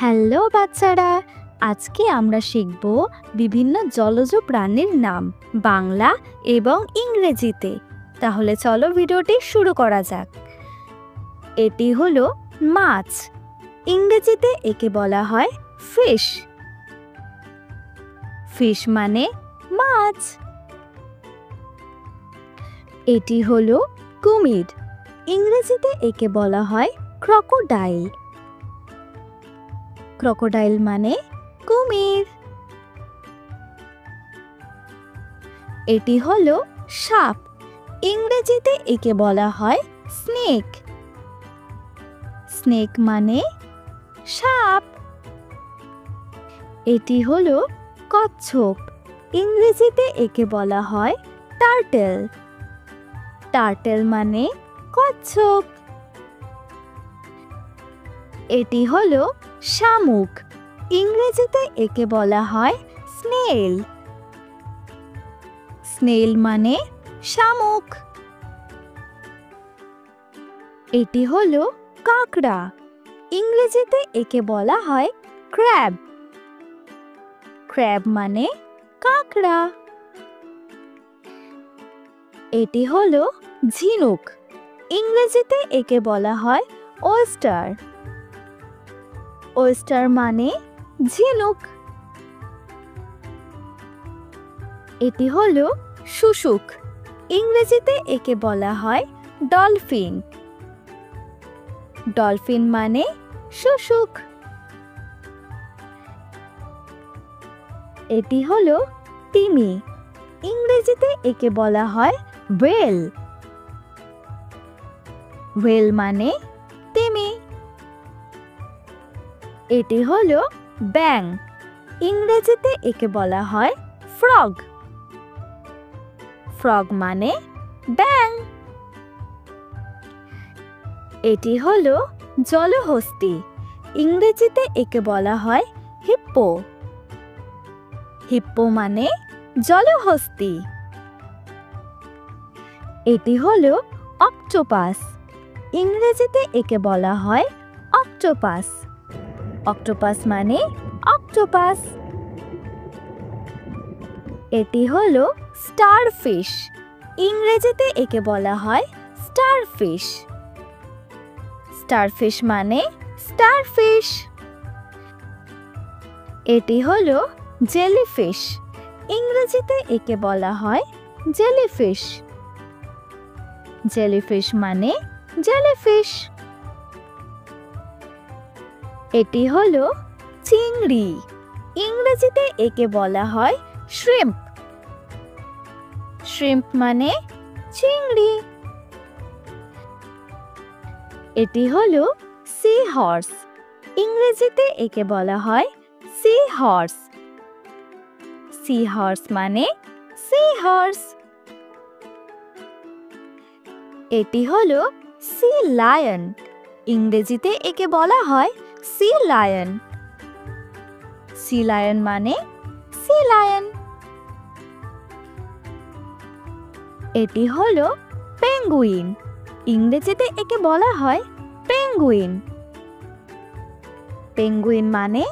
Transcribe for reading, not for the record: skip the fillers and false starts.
Hello বাচ্চারা, আজকে আমরা শিখব বিভিন্ন জলজ প্রাণীর নাম বাংলা এবং ইংরেজিতে। তাহলে চলো ভিডিওটি শুরু করা যাক। এটি হলো মাছ। ইংরেজিতে একে বলা হয় ফিশ। ফিশ মানে মাছ। এটি হলো কুমির। ইংরেজিতে একে বলা হয় ক্রকোডাইল। ক্রকোডাইল মানে কুমির। এটি হলো সাপ। ইংরেজিতে একে বলা হয় স্নেক। স্নেক মানে সাপ। এটি হলো কচ্ছপ। ইংরেজিতে একে বলা হয় টার্টেল। টার্টেল মানে কচ্ছপ। এটি হলো শামুক। ইংরেজিতে একে বলা হয় স্নেল। স্নেল মানে শামুক। এটি হলো কাঁকড়া। ইংরেজিতে একে বলা হয় ক্র্যাব। ক্র্যাব মানে কাঁকড়া। এটি হলো ঝিনুক। ইংরেজিতে একে বলা হয় ওয়েস্টার। ওয়েস্টার মানে ঝিনুক। এটি হলো শুশুক। ইংরেজিতে একে বলা হয় ডলফিন। ডলফিন মানে শুশুক। এটি হলো তিমি। ইংরেজিতে একে বলা হয় হোয়েল। হোয়েল মানে তিমি। এটি হলো ব্যাং। ইংরেজিতে একে বলা হয় ফ্রগ। ফ্রগ মানে ব্যাং। এটি হলো জলহস্তী। ইংরেজিতে একে বলা হয় হিপ্পো। হিপ্পো মানে জলহস্তী। এটি হলো অক্টোপাস। ইংরেজিতে একে বলা হয় অক্টোপাস। অক্টোপাস মানে অক্টোপাস। এটি হলো স্টারফিশ। ইংরেজিতে একে বলা হয় স্টারফিশ। স্টারফিশ মানে স্টারফিশ। এটি হলো জেলিফিশ। ইংরেজিতে একে বলা হয় জেলিফিশ। জেলিফিশ মানে জেলিফিশ। এটি হলো চিংড়ি। ইংরেজিতে একে বলা হয় শ্রিম্প। শ্রিম্প মানে চিংড়ি। এটি হলো সি হর্স। ইংরেজিতে একে বলা হয় সি হর্স। সি হর্স মানে সি হর্স। এটি হলো সি লায়ন। ইংরেজিতে একে বলা হয় সি লায়ন। সি লায়ন মানে সি লায়ন। এটি হলো পেঙ্গুইন। ইংরেজিতে একে বলা হয় পেঙ্গুইন। পেঙ্গুইন মানে